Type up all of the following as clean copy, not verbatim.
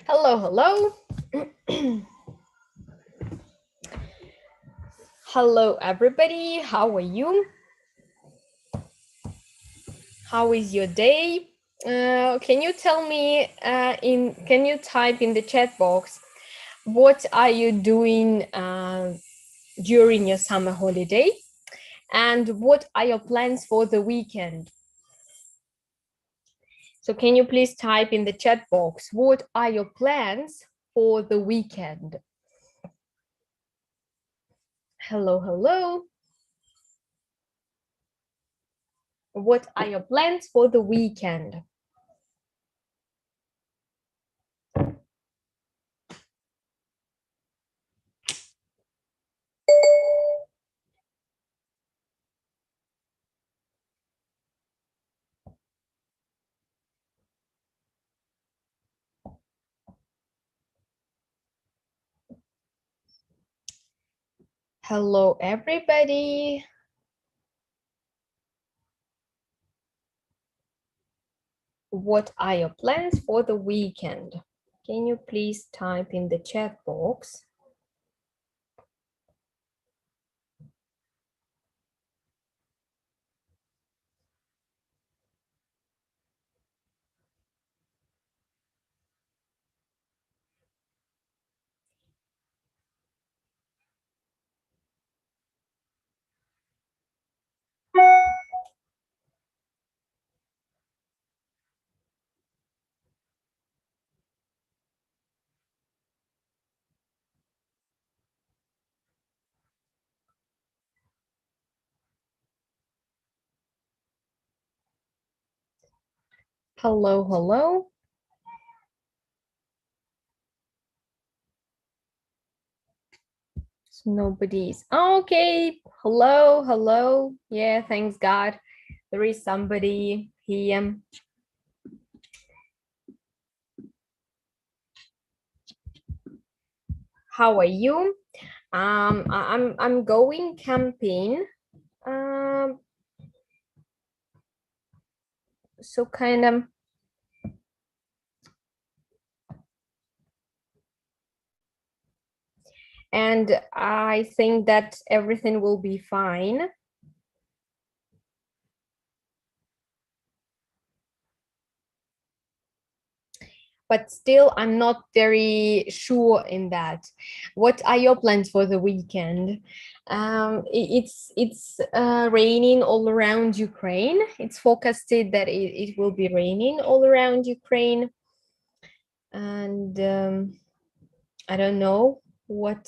Hello, hello. Hello, everybody. How are you? How is your day? Can you tell me can you type in the chat box, what are you doing during your summer holiday? And what are your plans for the weekend? So can you please type in the chat box, what are your plans for the weekend? Hello, hello. What are your plans for the weekend? Hello, everybody. What are your plans for the weekend? Can you please type in the chat box? Hello, hello. So nobody's okay. Hello, hello. Yeah, thanks God. There is somebody here. How are you? I'm going camping. So kind of and I think that everything will be fine. But still, I'm not very sure in that. What are your plans for the weekend? It's raining all around Ukraine. It's forecasted that it will be raining all around Ukraine. And I don't know what.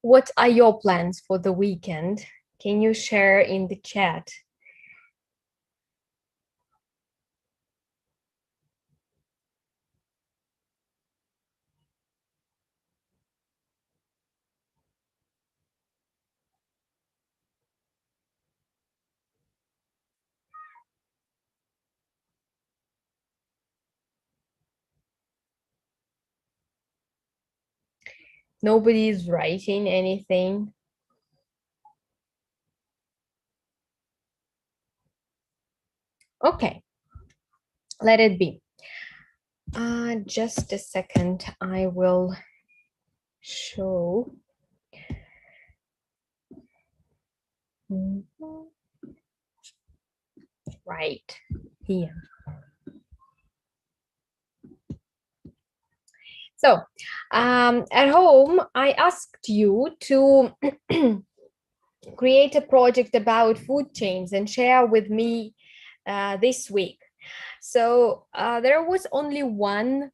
What are your plans for the weekend? Can you share in the chat? Nobody's writing anything. Okay, let it be. Just a second, I will show. Right here. So at home, I asked you to create a project about food chains and share with me this week. So there was only one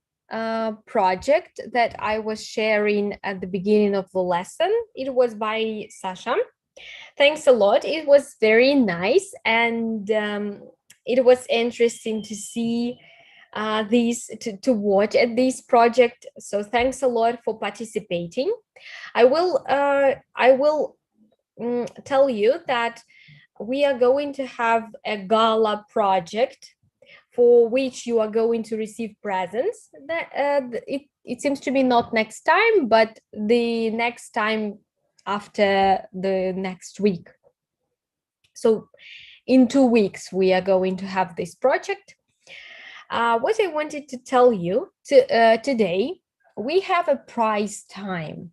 project that I was sharing at the beginning of the lesson. It was by Sasha. Thanks a lot. It was very nice, and it was interesting to see to watch at this project. So thanks a lot for participating. I will tell you that we are going to have a gala project for which you are going to receive presents. That it seems to be not next time, but the next time after the next week. So in 2 weeks, we are going to have this project. What I wanted to tell you today, we have a prize time.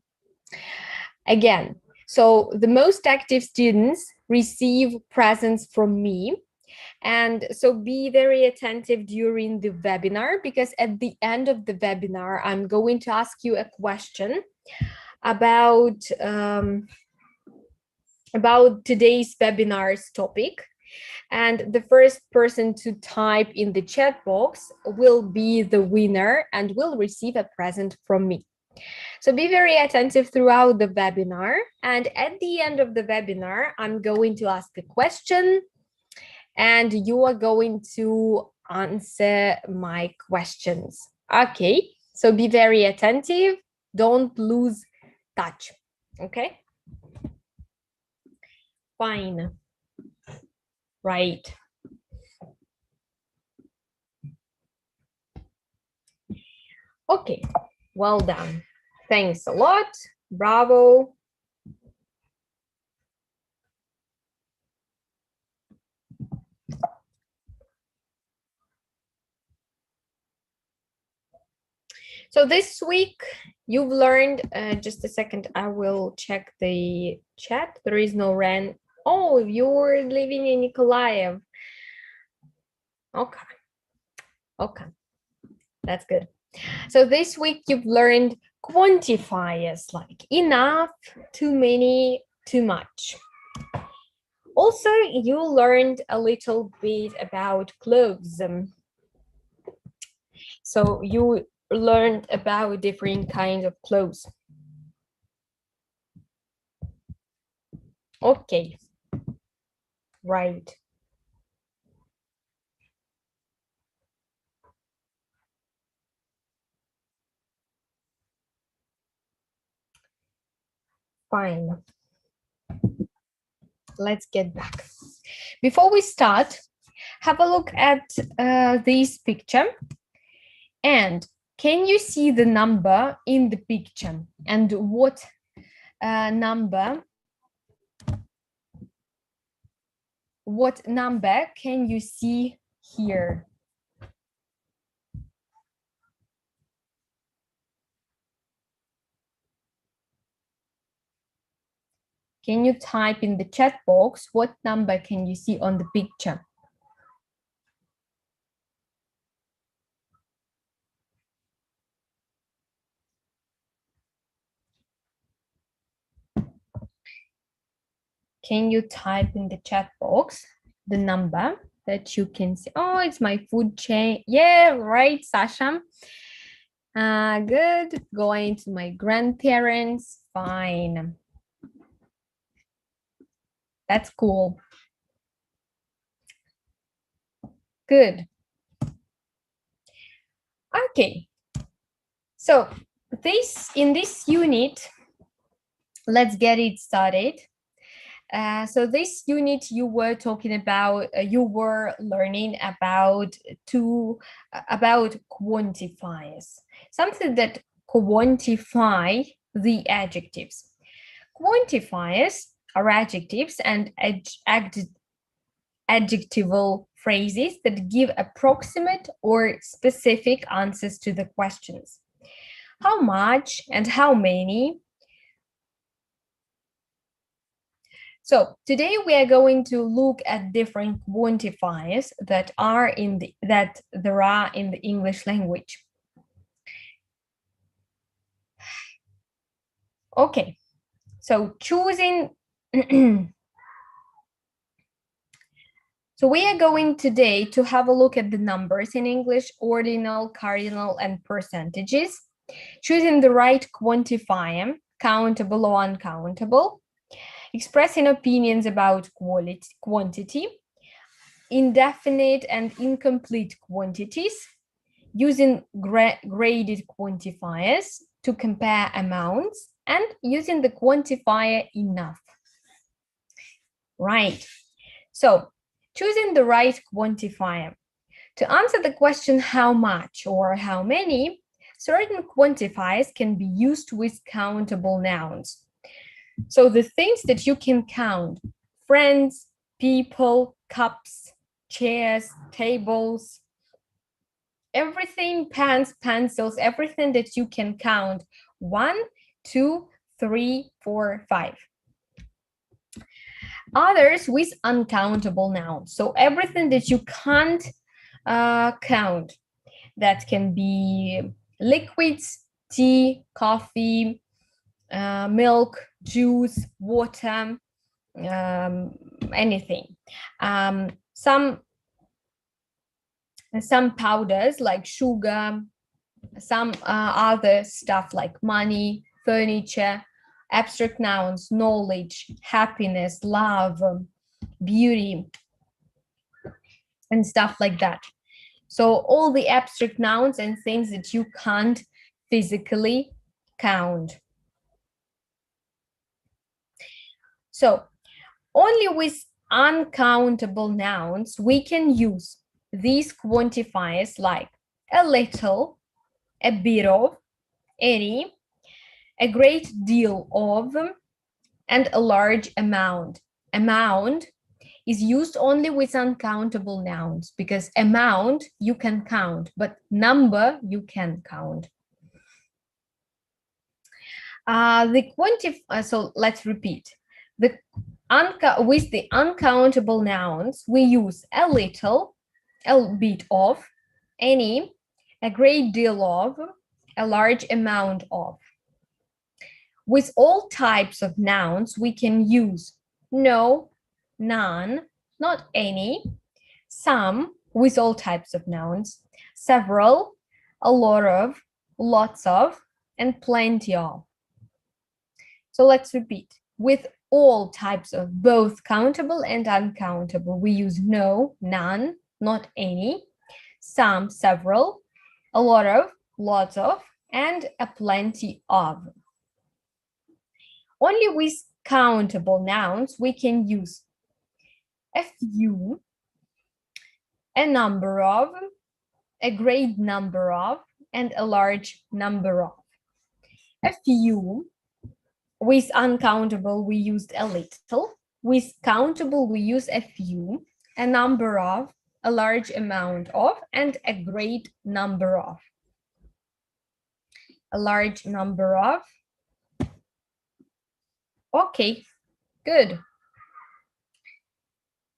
Again, so the most active students receive presents from me. And so be very attentive during the webinar, because at the end of the webinar, I'm going to ask you a question about today's webinar's topic. And the first person to type in the chat box will be the winner and will receive a present from me. So be very attentive throughout the webinar. And at the end of the webinar, I'm going to ask a question and you are going to answer my questions. Okay, so be very attentive. Don't lose touch, okay? Fine. Right. Okay, well done. Thanks a lot. Bravo. So this week you've learned, just a second, I will check the chat. There is no Ren. Oh, you're living in Nikolaev. Okay. Okay, that's good. So this week you've learned quantifiers like enough, too many, too much. Also, you learned a little bit about clothes. So you learned about different kinds of clothes. Okay, right. Fine. Let's get back. Before we start, have a look at this picture. And can you see the number in the picture? And what number can you see here? Can you type in the chat box what number can you see on the picture? Can you type in the chat box the number that you can see? Oh, it's my food chain. Yeah, right, Sasha. Good. Going to my grandparents. Fine. That's cool. Good. Okay. So in this unit, let's get it started. So this unit you were talking about, you were learning about quantifiers, something that quantify the adjectives. Quantifiers are adjectives and adjectival phrases that give approximate or specific answers to the questions. How much and how many? So today we are going to look at different quantifiers that there are in the English language. Okay, so choosing. So we are going today to have a look at the numbers in English: ordinal, cardinal, and percentages. Choosing the right quantifier, countable or uncountable. Expressing opinions about quantity, indefinite and incomplete quantities, using graded quantifiers to compare amounts, and using the quantifier enough. Right. So choosing the right quantifier. To answer the question how much or how many, certain quantifiers can be used with countable nouns. So the things that you can count: friends, people, cups, chairs, tables, everything, pens, pencils, everything that you can count: 1, 2, 3, 4, 5. Others with uncountable nouns. So everything that you can't count. That can be liquids, tea, coffee, milk, juice, water, anything. Some powders like sugar, some other stuff like money, furniture, abstract nouns, knowledge, happiness, love, beauty, and stuff like that. So all the abstract nouns and things that you can't physically count. So only with uncountable nouns we can use these quantifiers like a little, a bit of, any, a great deal of, and a large amount. Amount is used only with uncountable nouns because amount you can count, but number you can count. So let's repeat. With the uncountable nouns, we use a little, a bit of, any, a great deal of, a large amount of. With all types of nouns, we can use no, none, not any, some, with all types of nouns, several, a lot of, lots of, and plenty of. So let's repeat. With all types of both countable and uncountable, we use no, none, not any, some, several, a lot of, lots of, and a plenty of. Only with countable nouns we can use a few, a number of, a great number of, and a large number of. A few. With uncountable, we used a little. With countable, we use a few, a number of, a large amount of, and a great number of. A large number of. Okay, good.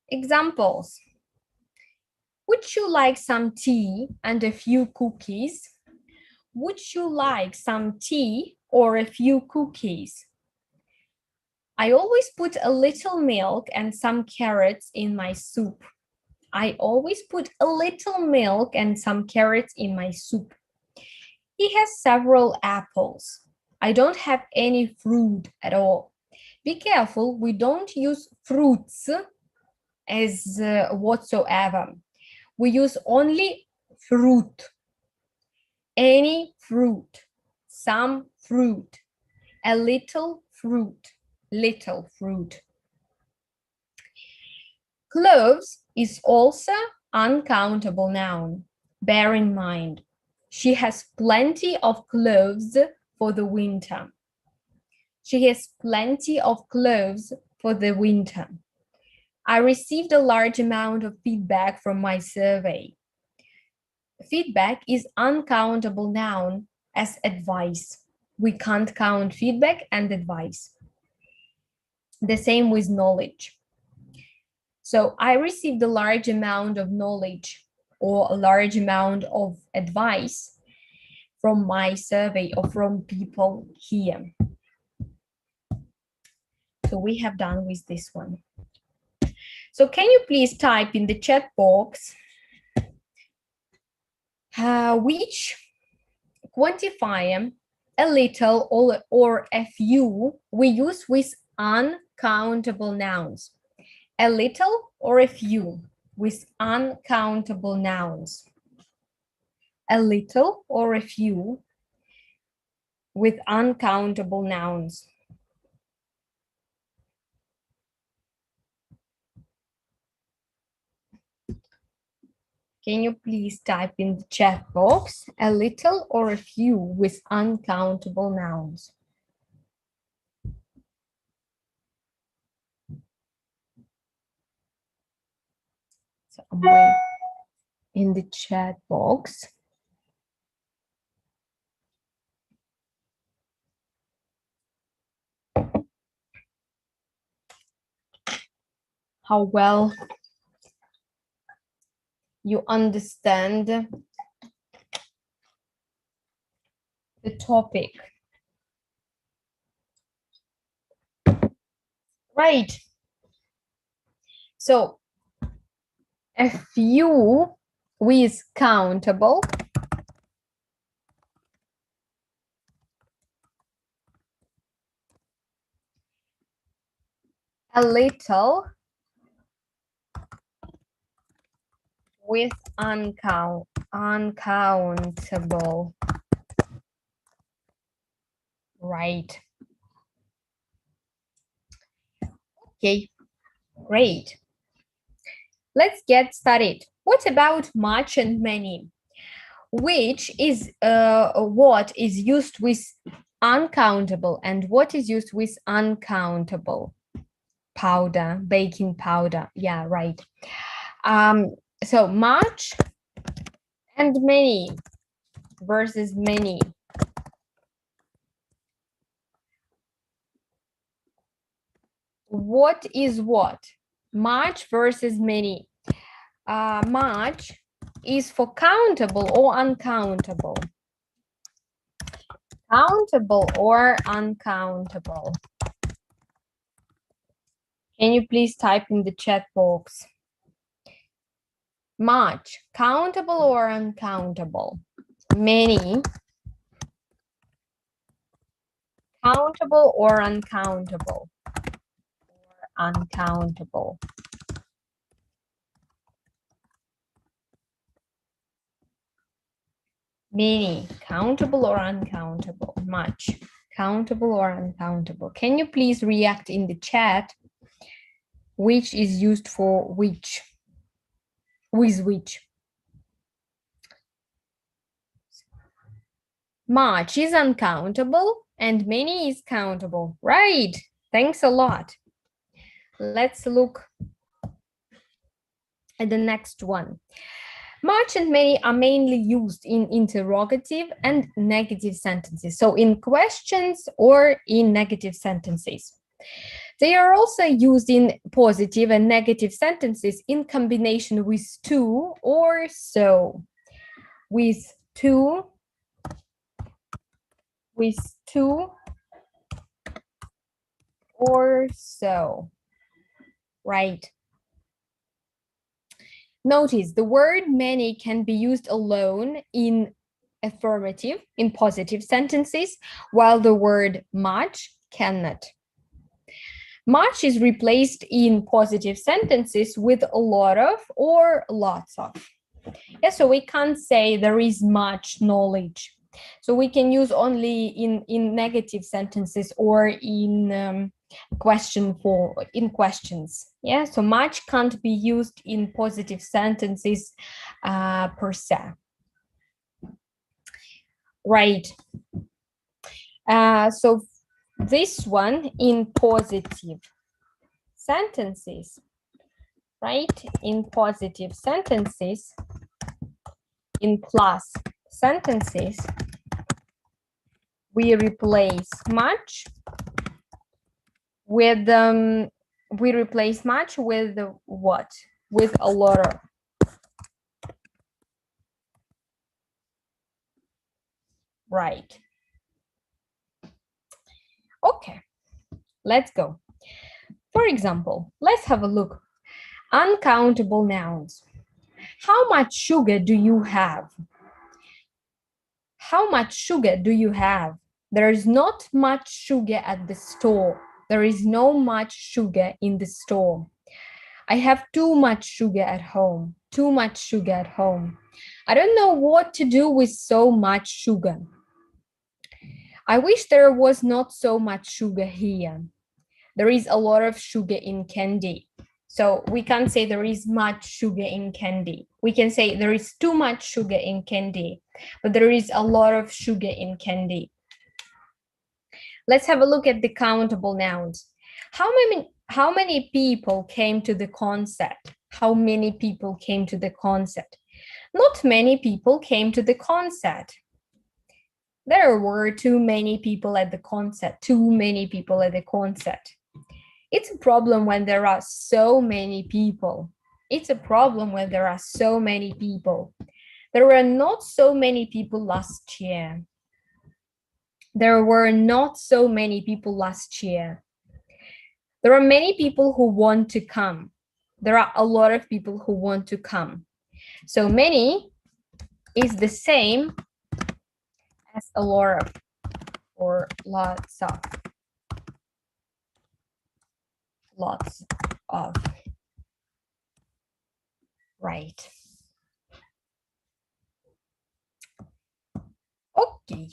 Examples. Would you like some tea and a few cookies? Would you like some tea or a few cookies? I always put a little milk and some carrots in my soup. I always put a little milk and some carrots in my soup. He has several apples. I don't have any fruit at all. Be careful, we don't use fruits as whatsoever. We use only fruit. Any fruit, some fruit, a little fruit, little fruit. Clothes is also uncountable noun. Bear in mind, she has plenty of clothes for the winter. She has plenty of clothes for the winter. I received a large amount of feedback from my survey. Feedback is uncountable noun as advice. We can't count feedback and advice. The same with knowledge. So I received a large amount of knowledge or a large amount of advice from my survey or from people here. So we have done with this one. So can you please type in the chat box which quantifier, a little or a few, we use with uncountable nouns? A little or a few with uncountable nouns? A little or a few with uncountable nouns? Can you please type in the chat box a little or a few with uncountable nouns? So I'm waiting in the chat box. How well you understand the topic. Right. So a few with countable. A little with uncountable. Right. Okay, great. Let's get started. What about much and many? Which is what is used with uncountable and what is used with uncountable? Powder, baking powder. Yeah, right. So much and many versus many. What is what? Much versus many. Much is for countable or uncountable. Countable or uncountable. Can you please type in the chat box? Much, countable or uncountable? Many, countable or uncountable? Uncountable. Many, countable or uncountable? Much, countable or uncountable? Can you please react in the chat? Which is used for which? With which? Much is uncountable and many is countable. Right. Thanks a lot. Let's look at the next one. Much and many are mainly used in interrogative and negative sentences. So in questions or in negative sentences. They are also used in positive and negative sentences in combination with to or so. With to, or so. Right. Notice the word many can be used alone in affirmative, in positive sentences, while the word much cannot. Much is replaced in positive sentences with a lot of or lots of. Yeah, so we can't say there is much knowledge. So we can use only in negative sentences or in questions. Yeah, so much can't be used in positive sentences per se. Right. So this one in positive sentences, right? In positive sentences, in plus sentences, we replace much with what? With a lot of. Right. Okay, let's go. For example, let's have a look. Uncountable nouns. How much sugar do you have? How much sugar do you have? There is not much sugar at the store. There is no much sugar in the store. I have too much sugar at home. Too much sugar at home. I don't know what to do with so much sugar. I wish there was not so much sugar here. There is a lot of sugar in candy. So we can't say there is much sugar in candy. We can say there is too much sugar in candy, but there is a lot of sugar in candy. Let's have a look at the countable nouns. How many people came to the concert? How many people came to the concert? Not many people came to the concert. There were too many people at the concert. Too many people at the concert. It's a problem when there are so many people. It's a problem when there are so many people. There were not so many people last year. There were not so many people last year. There are many people who want to come. There are a lot of people who want to come. So many is the same as a lot of or lots of. Lots of. Right. Okay.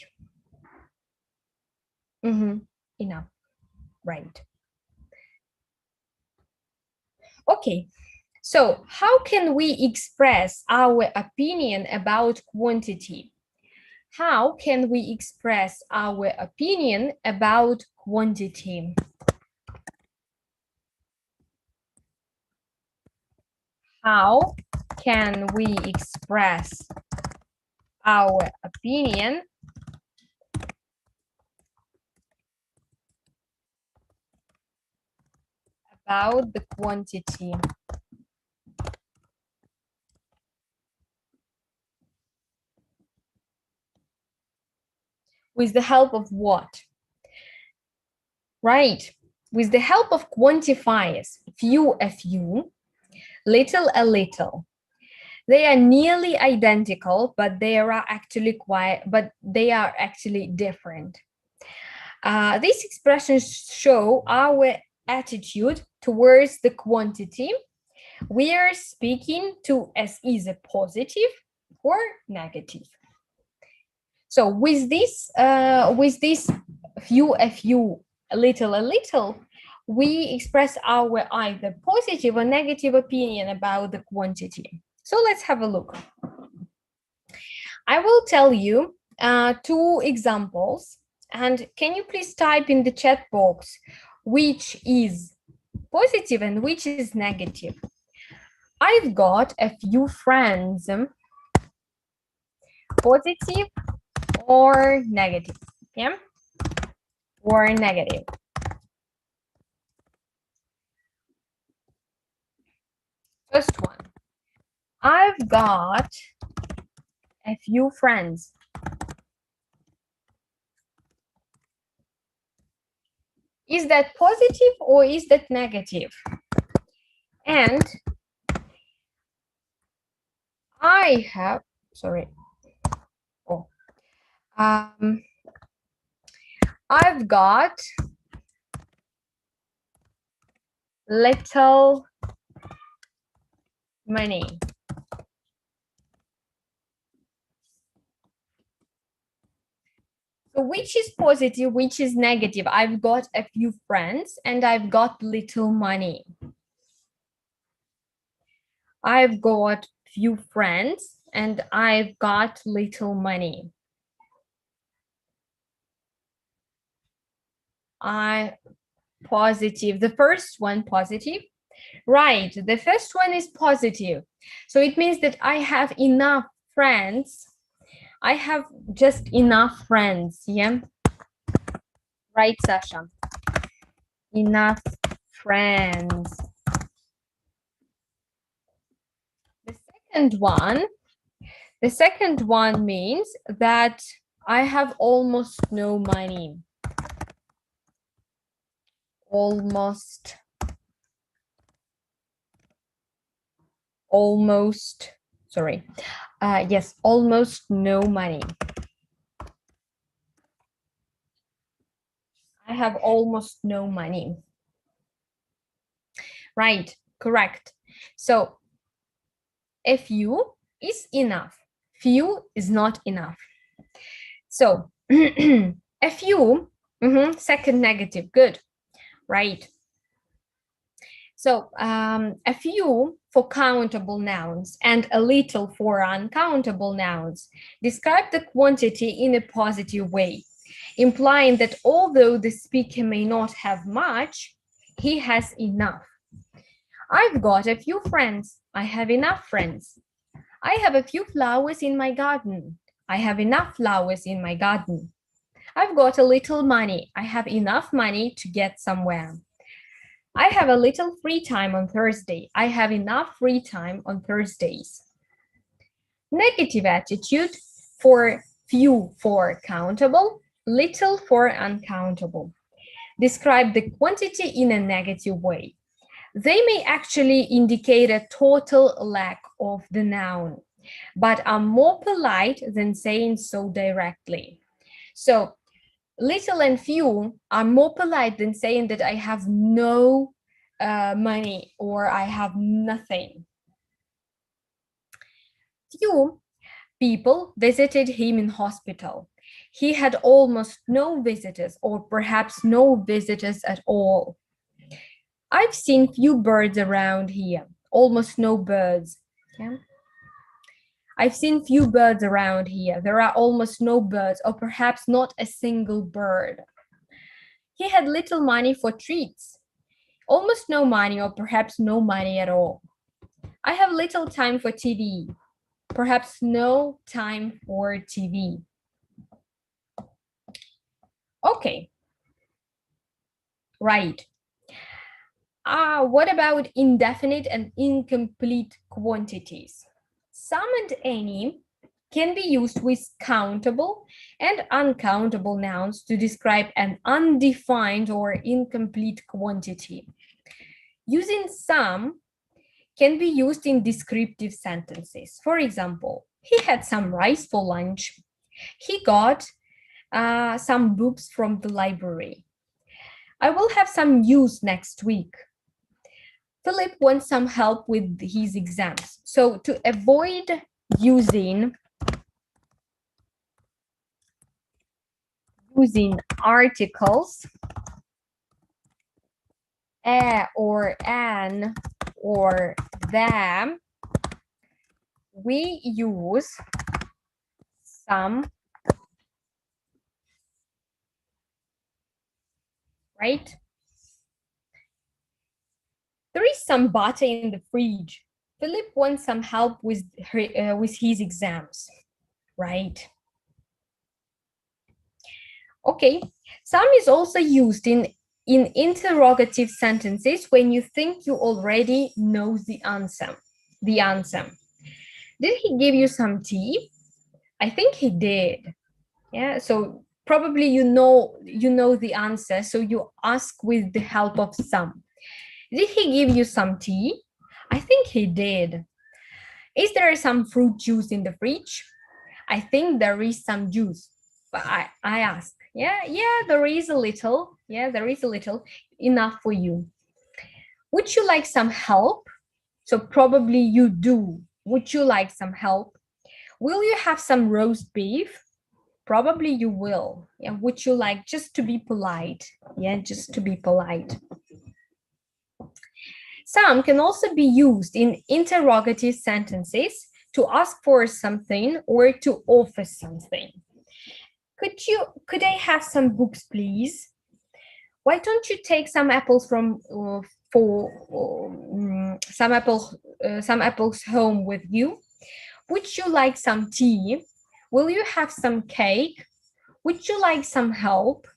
Enough. Right. Okay. So how can we express our opinion about quantity? How can we express our opinion about quantity? How can we express our opinion about the quantity? With the help of what? Right, with the help of quantifiers, few a few, little a little. They are nearly identical, but they are actually different. These expressions show our attitude towards the quantity we are speaking to as either positive or negative. So with this few a few, a little, we express our either positive or negative opinion about the quantity. So let's have a look. I will tell you two examples, and can you please type in the chat box which is positive and which is negative? I've got a few friends, positive or negative, yeah? Or negative. First one, I've got a few friends. Is that positive or is that negative? And I have, sorry. Oh, I've got little money. So which is positive, which is negative? I've got a few friends and I've got little money. I've got few friends and I've got little money. Positive. The first one, positive. Right, the first one is positive. So it means that I have enough friends. I have just enough friends, yeah? Right, Sasha? Enough friends. The second one means that I have almost no money. Almost no money. I have almost no money. Right, correct. So a few is enough. Few is not enough. So a few, second negative, good, right. So a few for countable nouns and a little for uncountable nouns describe the quantity in a positive way, implying that although the speaker may not have much, he has enough. I've got a few friends. I have enough friends. I have a few flowers in my garden. I have enough flowers in my garden. I've got a little money. I have enough money to get somewhere. I have a little free time on Thursday. I have enough free time on Thursdays. Negative attitude for few for countable, little for uncountable. Describe the quantity in a negative way. They may actually indicate a total lack of the noun, but are more polite than saying so directly. So little and few are more polite than saying that I have no money or I have nothing. Few people visited him in hospital. He had almost no visitors, or perhaps no visitors at all. I've seen few birds around here, almost no birds. Yeah. I've seen few birds around here. There are almost no birds, or perhaps not a single bird. He had little money for treats, almost no money, or perhaps no money at all. I have little time for TV, perhaps no time for TV. Okay, right. What about indefinite and incomplete quantities? Some and any can be used with countable and uncountable nouns to describe an undefined or incomplete quantity. Using some can be used in descriptive sentences. For example, he had some rice for lunch. He got some books from the library. I will have some news next week. Philip wants some help with his exams. So to avoid using articles, a or an or them, we use some, right? There is some butter in the fridge. Philip wants some help with his exams, right? Okay, some is also used in interrogative sentences when you think you already know the answer. Did he give you some tea? I think he did. Yeah, so probably you know the answer, so you ask with the help of some. Did he give you some tea? I think he did. Is there some fruit juice in the fridge? I think there is some juice. But I ask, yeah, there is a little. Yeah, there is a little, enough for you. Would you like some help? So probably you do. Would you like some help? Will you have some roast beef? Probably you will. Yeah, would you like, just to be polite? Yeah, just to be polite. Some can also be used in interrogative sentences to ask for something or to offer something. Could I have some books, please? Why don't you take some apples some apples home with you? Would you like some tea? Will you have some cake? Would you like some help?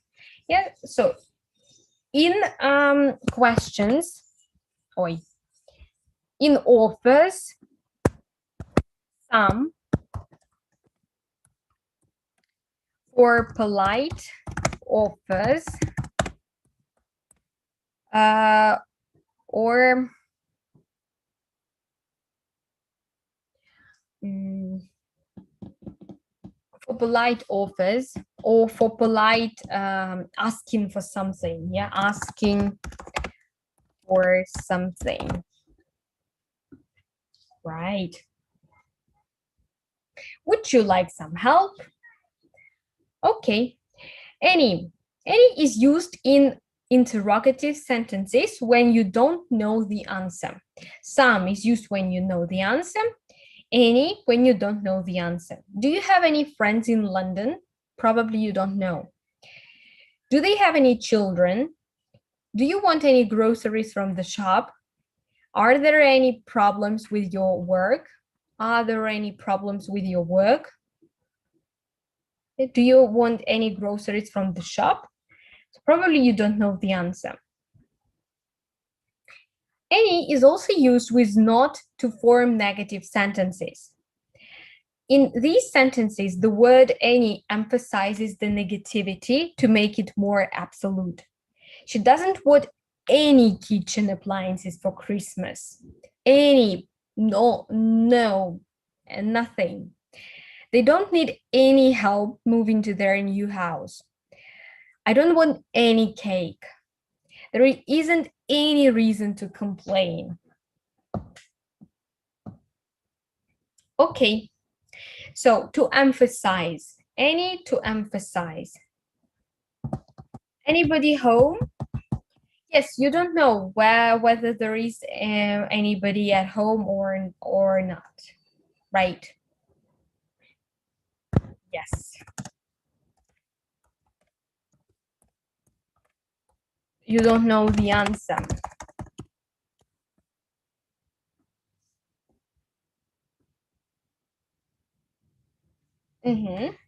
Yeah, so in questions, in offers, some, for polite offers, or for polite offers, or for polite asking for something. Yeah, asking for something. Right. Would you like some help? Okay. Any is used in interrogative sentences when you don't know the answer. Some is used when you know the answer, any when you don't know the answer. Do you have any friends in London? Probably you don't know. Do they have any children? Do you want any groceries from the shop? Are there any problems with your work? Are there any problems with your work? Do you want any groceries from the shop? So probably you don't know the answer. Any is also used with not to form negative sentences. In these sentences, the word any emphasizes the negativity to make it more absolute. She doesn't want any kitchen appliances for Christmas. Any, no, and nothing. They don't need any help moving to their new house. I don't want any cake. There isn't any reason to complain. Okay, so to emphasize, any to emphasize. Anybody home? Yes, you don't know whether there is anybody at home or not, right? Yes. You don't know the answer.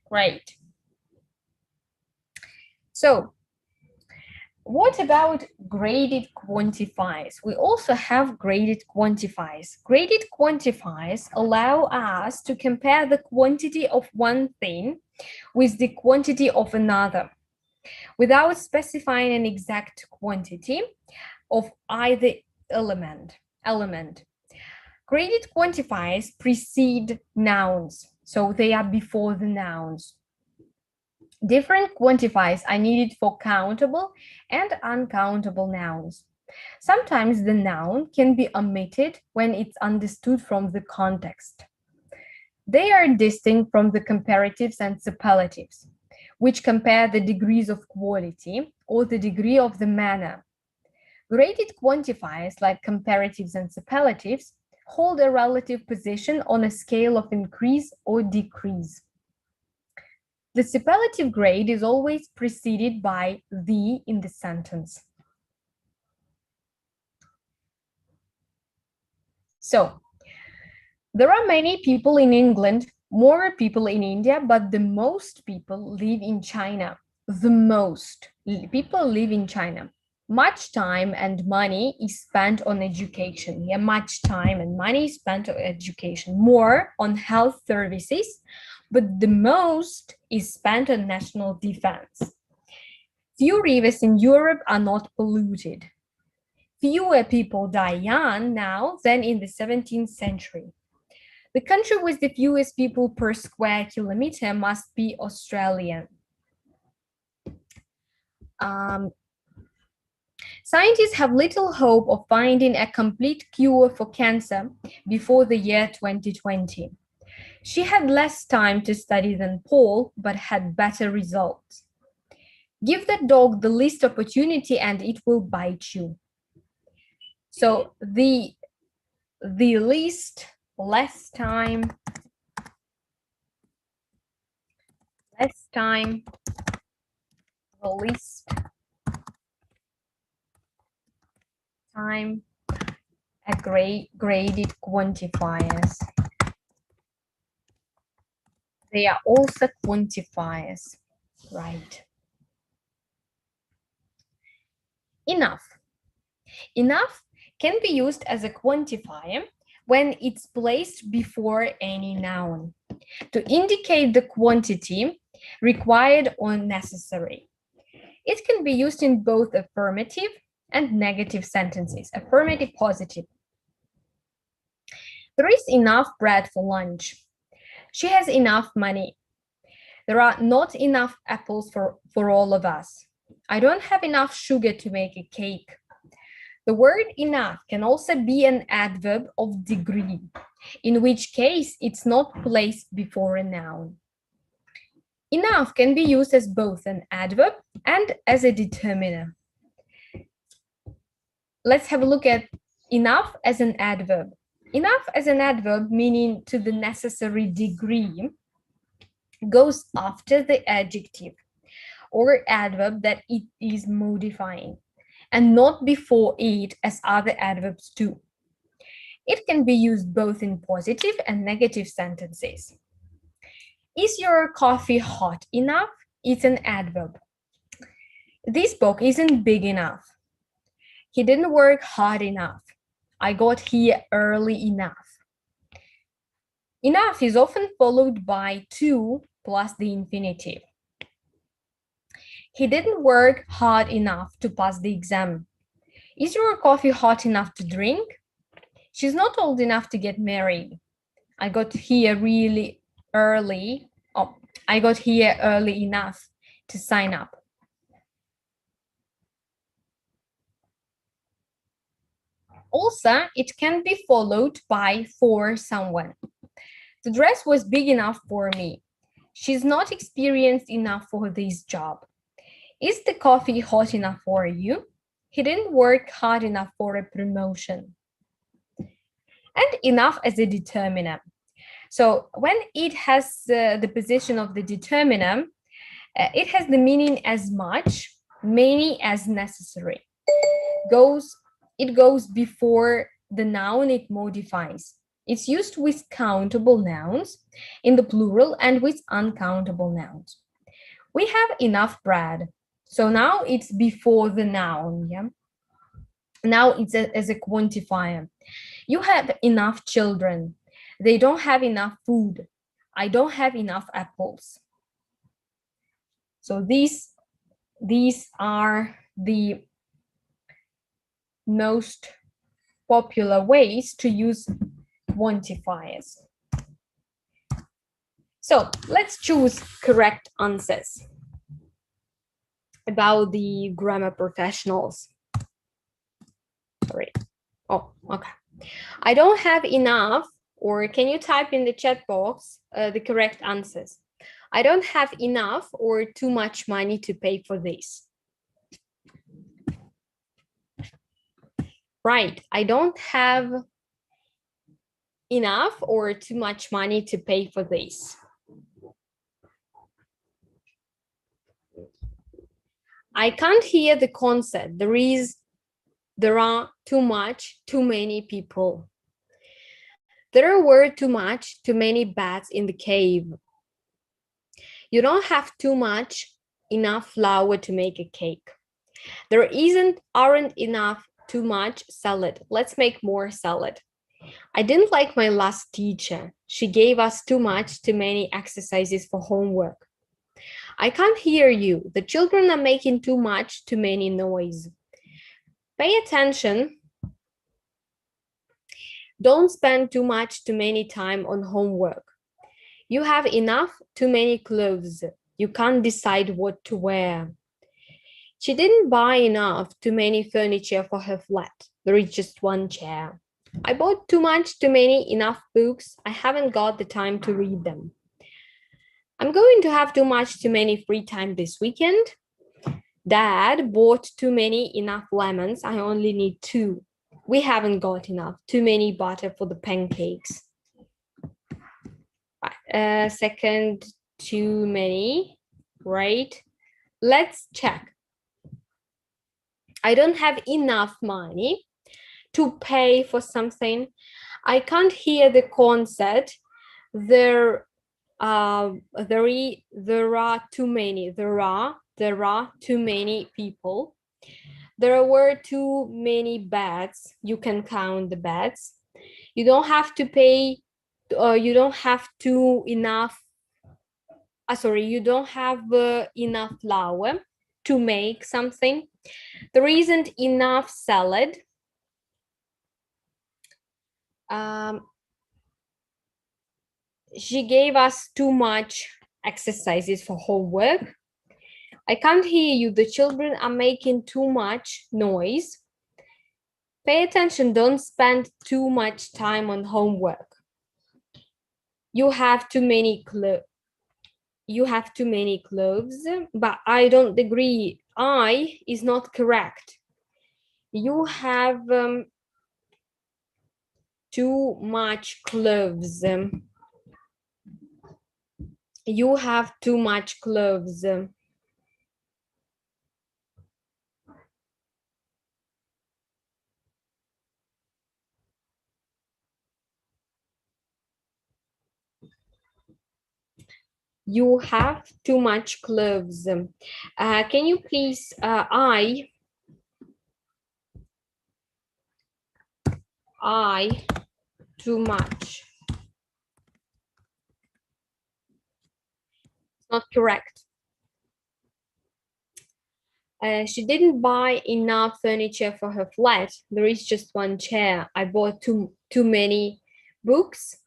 Right. So what about graded quantifiers? We also have graded quantifiers. Graded quantifiers allow us to compare the quantity of one thing with the quantity of another without specifying an exact quantity of either element. Graded quantifiers precede nouns, so they are before the nouns. Different quantifiers are needed for countable and uncountable nouns. Sometimes the noun can be omitted when it's understood from the context. They are distinct from the comparatives and superlatives, which compare the degrees of quality or the degree of the manner. Graded quantifiers, like comparatives and superlatives, hold a relative position on a scale of increase or decrease. The superlative grade is always preceded by the in the sentence. So, there are many people in England, more people in India, but the most people live in China. The most people live in China. Much time and money is spent on education. Yeah, much time and money is spent on education, more on health services, but the most is spent on national defense. Few rivers in Europe are not polluted. Fewer people die young now than in the 17th century. The country with the fewest people per square kilometer must be Australia. Scientists have little hope of finding a complete cure for cancer before the year 2020. She had less time to study than Paul, but had better results. Give the dog the least opportunity and it will bite you. So the least, less time, the least time, graded quantifiers. They are also quantifiers, right? Enough. Enough can be used as a quantifier when it's placed before any noun to indicate the quantity required or necessary. It can be used in both affirmative and negative sentences, affirmative, positive. There is enough bread for lunch. She has enough money. There are not enough apples for all of us. I don't have enough sugar to make a cake. The word enough can also be an adverb of degree, in which case it's not placed before a noun. Enough can be used as both an adverb and as a determiner. let's have a look at enough as an adverb. Enough as an adverb, meaning to the necessary degree, goes after the adjective or adverb that it is modifying, and not before it as other adverbs do. It can be used both in positive and negative sentences. Is your coffee hot enough? It's an adverb. This book isn't big enough. He didn't work hard enough. I got here early enough. Enough is often followed by to plus the infinitive. He didn't work hard enough to pass the exam. Is your coffee hot enough to drink? She's not old enough to get married. I got here really early. Oh, I got here early enough to sign up. Also, it can be followed by for someone. The dress was big enough for me. She's not experienced enough for this job. Is the coffee hot enough for you? He didn't work hard enough for a promotion. And enough as a determiner. So when it has the position of the determiner, it has the meaning as much, many as necessary. It goes before the noun it modifies. It's used with countable nouns in the plural and with uncountable nouns. We have enough bread. So now it's before the noun, yeah? Now it's as a quantifier. You have enough children. They don't have enough food. I don't have enough apples. So these are the most popular ways to use quantifiers. So let's choose correct answers about the grammar professionals. Sorry. Oh, okay. I don't have enough, or can you type in the chat box the correct answers? I don't have enough or too much money to pay for this. Right, I don't have enough or too much money to pay for this. I can't hear the concert. There are too many people. There were too many bats in the cave. You don't have enough flour to make a cake. There aren't enough too much salad. Let's make more salad. I didn't like my last teacher. She gave us too many exercises for homework. I can't hear you. The children are making too many noise. Pay attention. Don't spend too many time on homework. You have too many clothes. You can't decide what to wear. She didn't buy too many furniture for her flat. There is just one chair. I bought too many enough books. I haven't got the time to read them. I'm going to have too many free time this weekend. Dad bought enough lemons. I only need 2. We haven't got enough. Too many butter for the pancakes. Second, too many, right? Let's check. I don't have enough money to pay for something. I can't hear the concert. There are too many. There are too many people. There were too many beds. You can count the beds. You don't have to pay. You don't have enough flour to make something. There isn't enough salad. She gave us too much exercises for homework. I can't hear you. The children are making too much noise. Pay attention. Don't spend too much time on homework. You have too many clothes. But I don't agree. I is not correct. You have too much clothes. You have too much clothes. You have too much clothes. Can you please, I, too much. Not correct. She didn't buy enough furniture for her flat. There is just one chair. I bought too many books.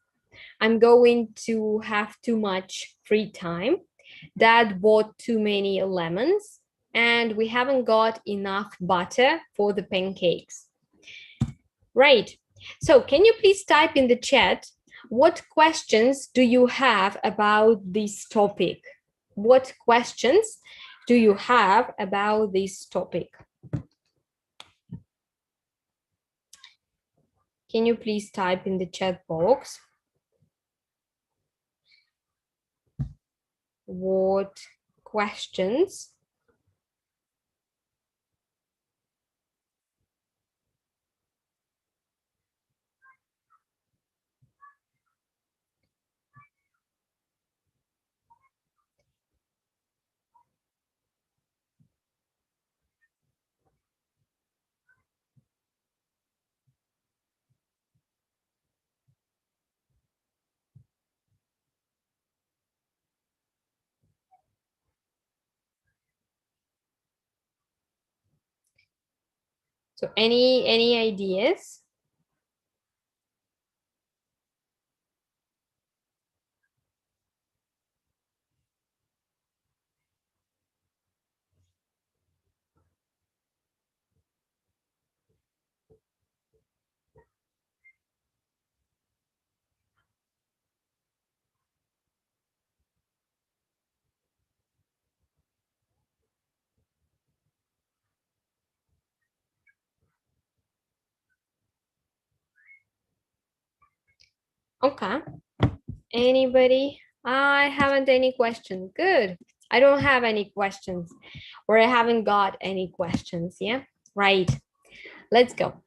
I'm going to have too much free time. Dad bought too many lemons, and we haven't got enough butter for the pancakes. Right. So can you please type in the chat, what questions do you have about this topic? What questions do you have about this topic? Can you please type in the chat box? What questions? So any ideas? Okay. Anybody? I haven't any questions. Good. I don't have any questions, or I haven't got any questions. Yeah. Right. Let's go.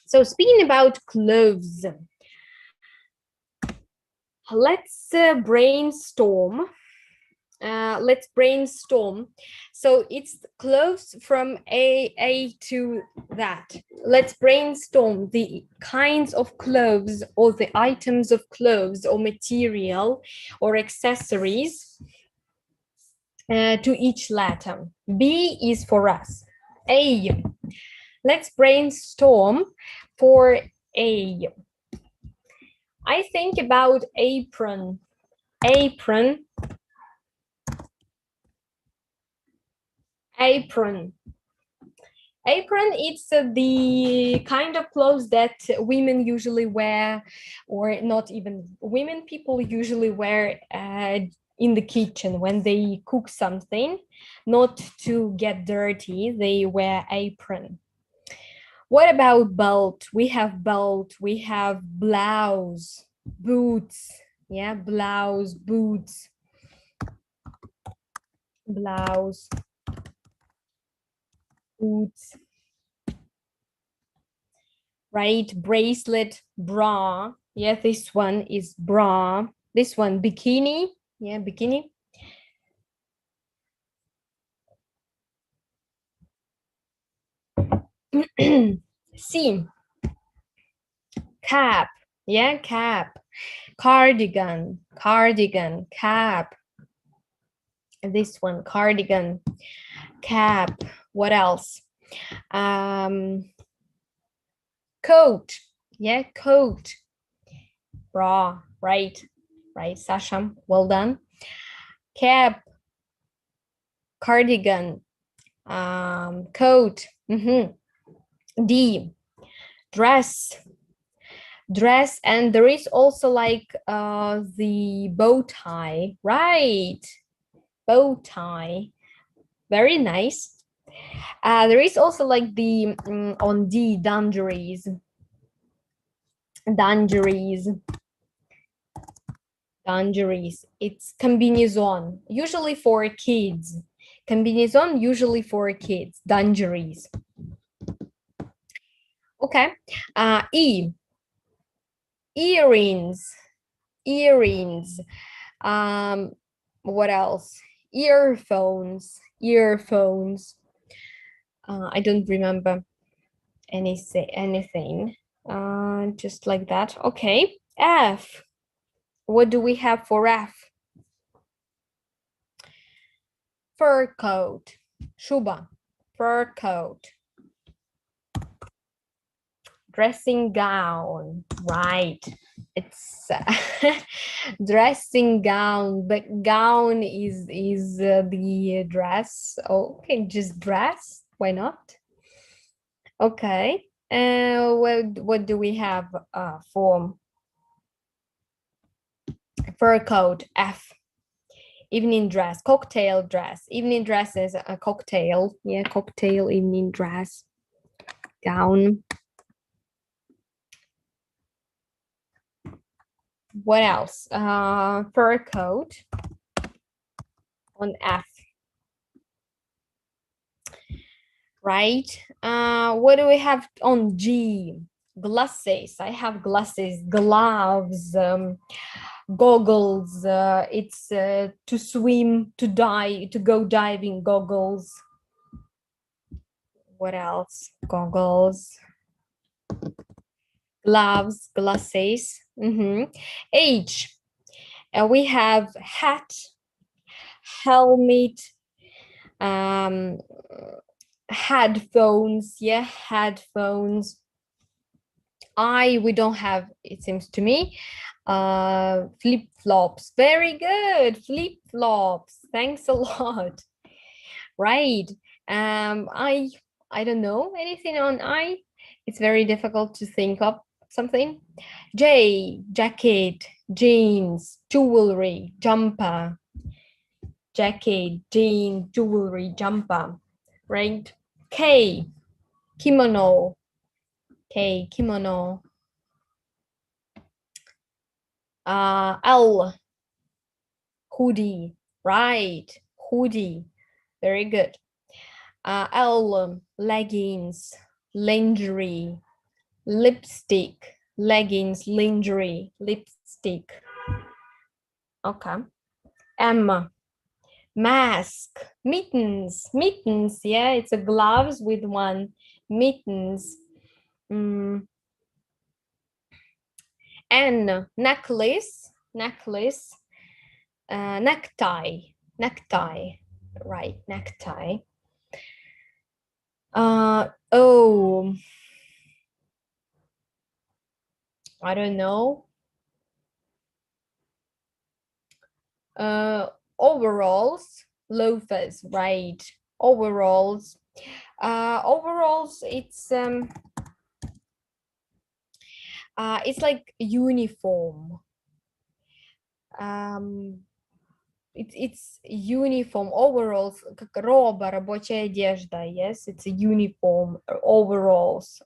So speaking about clothes, let's brainstorm. Let's brainstorm. So it's clothes from A to that. Let's brainstorm the kinds of clothes or the items of clothes or material or accessories to each letter. B is for us. A. Let's brainstorm for A. I think about apron. Apron. Apron. Apron, it's the kind of clothes that women usually wear, or not even women, people usually wear in the kitchen when they cook something, not to get dirty, they wear apron. What about belt? We have belt, we have blouse, boots, yeah, blouse, boots, blouse, boots, right? Bracelet, bra. Yeah, this one is bra. This one, bikini. Yeah, bikini. C, cap. Yeah, cap. Cardigan, cardigan, cap. This one, cardigan, cap. What else? Coat. Yeah, coat. Bra, right? Right, Sasha, well done. Cap, cardigan, coat. D, dress, dress, and there is also like the bow tie, right? Bow tie, very nice. There is also like the on D, dungarees. Dungarees. Dungarees. It's combinezon, usually for kids. Combinezon, usually for kids. Dungarees. Okay. E. Earrings. Earrings. What else? Earphones. Earphones. I don't remember anything. Just like that. Okay. F. What do we have for F? Fur coat. Shuba. Fur coat. Dressing gown. Right. It's dressing gown, but gown is the dress. Okay, just dress. Why not? Okay. What do we have for fur coat? F. Evening dress, cocktail dress. Evening dress is a cocktail. Yeah, cocktail evening dress. Gown. What else? Fur coat on F. Right. What do we have on G? Glasses. I have glasses, gloves, goggles. It's to swim, to dive, to go diving. Goggles. What else? Goggles, gloves, glasses. H. We have hat, helmet, headphones. Yeah, headphones. We don't have, it seems to me, flip-flops. Very good, flip-flops. Thanks a lot. Right. I don't know anything on I. It's very difficult to think of something. J, jacket, jeans, jewelry, jumper. Jacket, jean, jewelry, jumper. Right. K, kimono. K, kimono. L, hoodie. Right. Hoodie. Very good. L, leggings, lingerie, lipstick, leggings, lingerie, lipstick. Okay. M, mask, mittens, mittens. Yeah, it's a gloves with one, mittens. N, necklace, necklace, necktie, necktie. Right, necktie. Oh, I don't know. Overalls, loafers, right? Overalls. Overalls, it's like uniform. It's uniform. Overalls, как роба, рабочая одежда. Yes, it's a uniform. Overalls.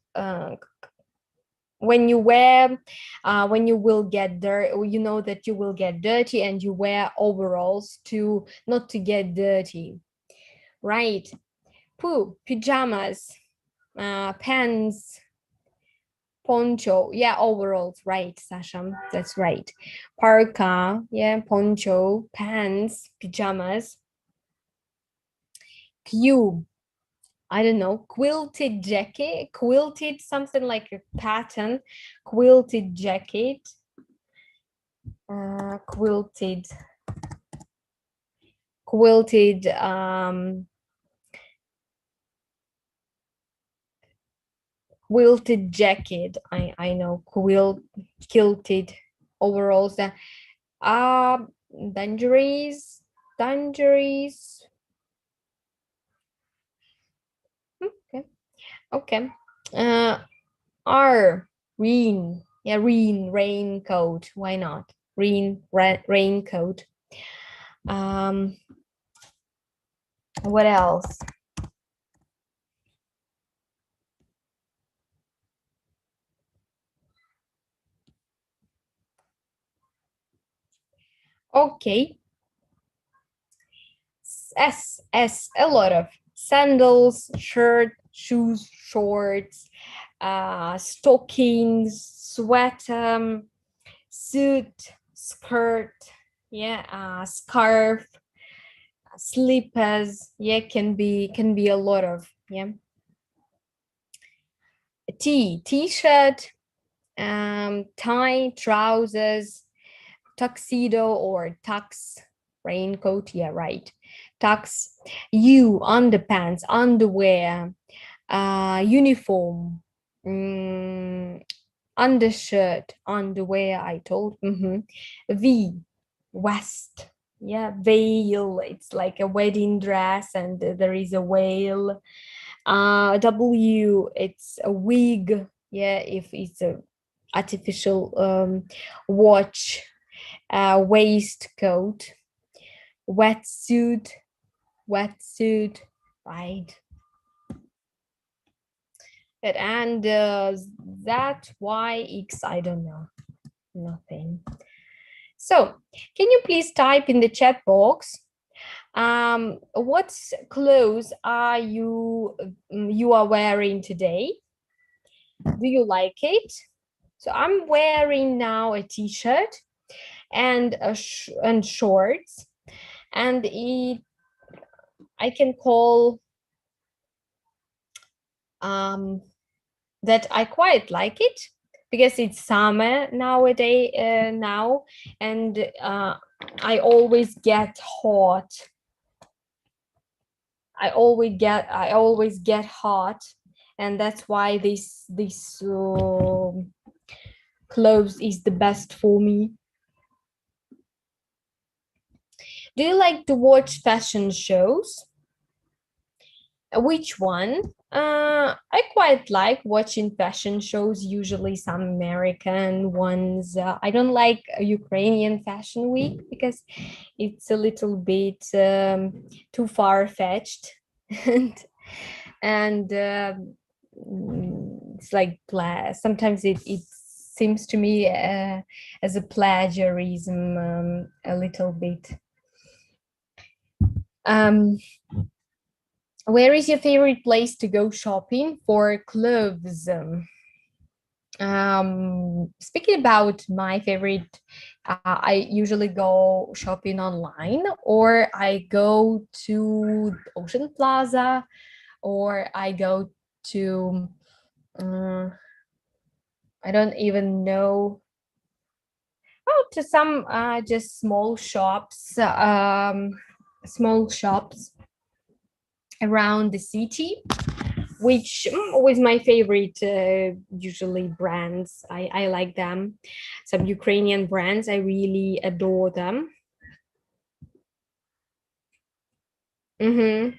When you wear, when you will get dirty, you know that you will get dirty, and you wear overalls to not to get dirty, right? Poo, pajamas, pants, poncho. Yeah, overalls, right, Sasha? That's right. Parka, yeah, poncho, pants, pajamas. Q, I don't know, quilted jacket, quilted, something like a pattern, quilted jacket, quilted quilted jacket. I know, quilted overalls. Dungarees, dungarees. Okay, okay. R, rain. Yeah, raincoat. Why not? Raincoat. What else? Okay. A lot of sandals, shirt, shoes, shorts, stockings, sweater, suit, skirt, yeah, scarf, slippers, yeah, can be a lot of, yeah. T-shirt, tie, trousers, tuxedo or tux, raincoat, yeah, right. Tux, underpants, underwear, uniform, mm, undershirt, underwear, I told. V, vest, yeah, veil, it's like a wedding dress and there is a veil. W, it's a wig, yeah, if it's a artificial watch, waistcoat, wetsuit, wetsuit, right? And that YX, I don't know, nothing. So, can you please type in the chat box? What clothes are you are wearing today? Do you like it? So I'm wearing now a t-shirt and and shorts, and I can call um, that I quite like it because it's summer nowadays now, and I always get hot. I always get hot, and that's why this clothes is the best for me. Do you like to watch fashion shows? Which one? I quite like watching fashion shows, usually some American ones. I don't like a Ukrainian Fashion Week because it's a little bit too far-fetched. and it's like sometimes it seems to me as a plagiarism a little bit. Um, where is your favorite place to go shopping for clothes? Speaking about my favorite, I usually go shopping online, or I go to Ocean Plaza, or I go to uh, I don't even know. Oh, to some just small shops around the city, which was my favorite. Usually brands, I like them. Some Ukrainian brands, I really adore them. hmm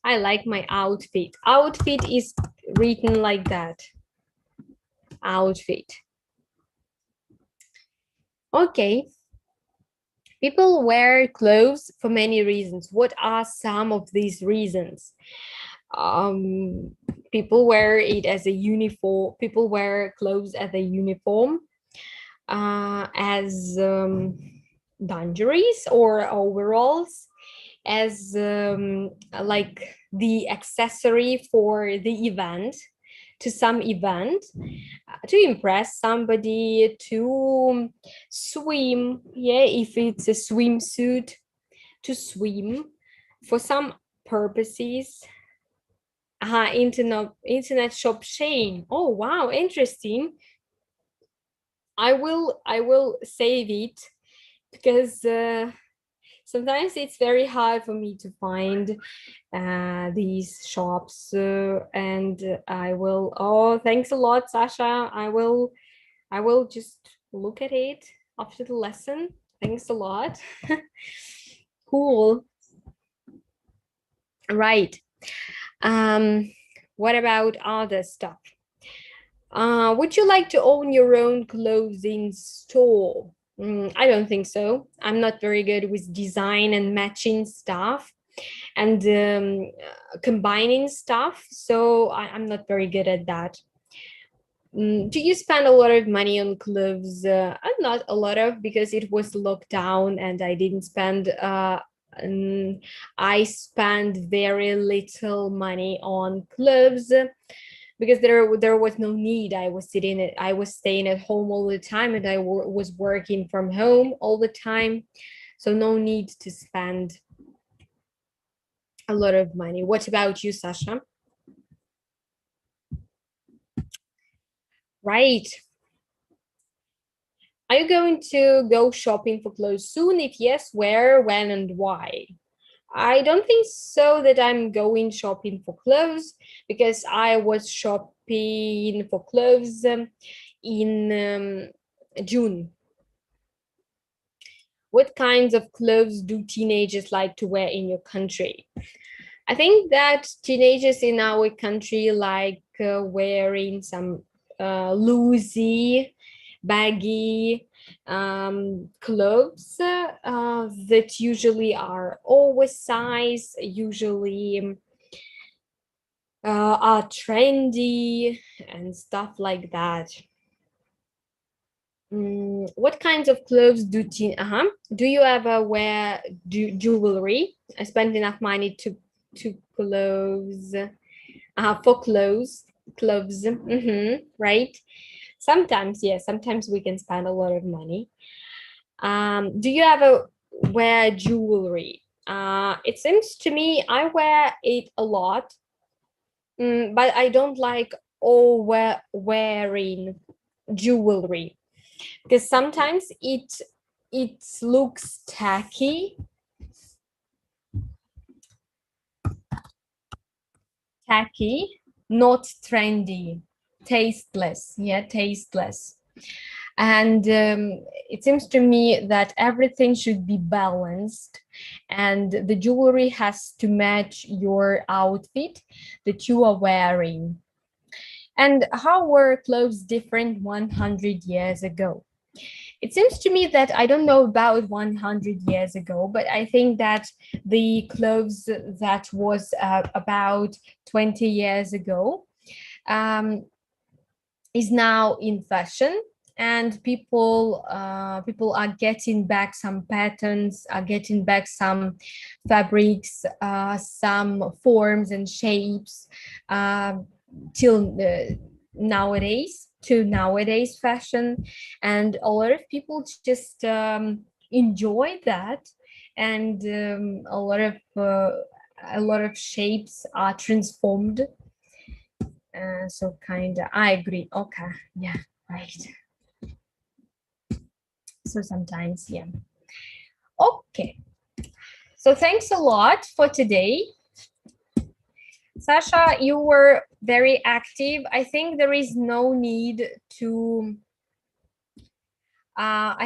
I like my outfit. Outfit is written like that. Outfit. Okay. People wear clothes for many reasons. What are some of these reasons? Um, People wear it as a uniform. People wear clothes as a uniform, as dungarees or overalls, as like the accessory for the event, to some event, to impress somebody, to swim, yeah, if it's a swimsuit, to swim for some purposes. Internet shop chain. Oh wow, interesting. I will save it because sometimes it's very hard for me to find these shops, and I will. Oh, thanks a lot, Sasha. I will just look at it after the lesson. Thanks a lot. Cool. Right. What about other stuff? Would you like to own your own clothing store? I don't think so. I'm not very good with design and matching stuff and combining stuff. So I'm not very good at that. Do you spend a lot of money on clothes? Not a lot of, because it was lockdown and I didn't spend. I spent very little money on clothes because there was no need. I was staying at home all the time, and I was working from home all the time, so no need to spend a lot of money. What about you, Sasha? Right. Are you going to go shopping for clothes soon? If yes, where, when, and why? I don't think so that I'm going shopping for clothes, because I was shopping for clothes in June. What kinds of clothes do teenagers like to wear in your country? I think that teenagers in our country like wearing some loosey, baggy clothes that usually are oversized, usually are trendy and stuff like that. What kinds of clothes do you ever wear jewelry? I spend enough money to clothes for clothes. Right. Sometimes, yes, sometimes we can spend a lot of money. Do you ever wear jewelry? It seems to me I wear it a lot, but I don't like wearing jewelry, because sometimes it looks tacky, not trendy, tasteless. Yeah, tasteless. And it seems to me that everything should be balanced, and the jewelry has to match your outfit that you are wearing. And how were clothes different 100 years ago? It seems to me that I don't know about 100 years ago, but I think that the clothes that was about 20 years ago um, is now in fashion, and people are getting back some patterns, are getting back some fabrics, some forms and shapes, uh, till nowadays to nowadays fashion, and a lot of people just enjoy that, and a lot of shapes are transformed. So kind of, I agree. Okay, yeah, right. So sometimes, yeah. Okay. So thanks a lot for today. Sasha, you were very active. I think there is no need to have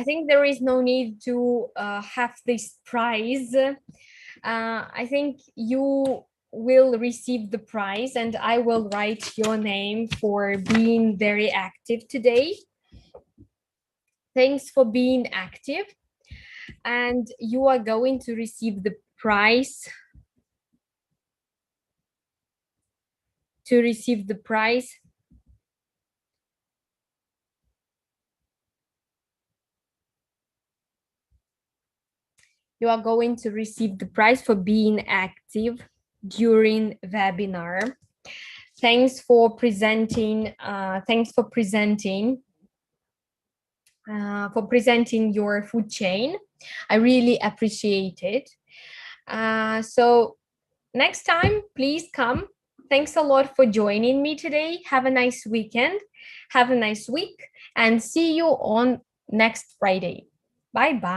this prize. I think you will receive the prize, and I will write your name for being very active today. Thanks for being active, and you are going to receive the prize. To receive the prize, you are going to receive the prize for being active during webinar. Thanks for presenting. For presenting your food chain. I really appreciate it. So next time, please come. Thanks a lot for joining me today. Have a nice weekend. Have a nice week, and see you on next Friday. Bye bye.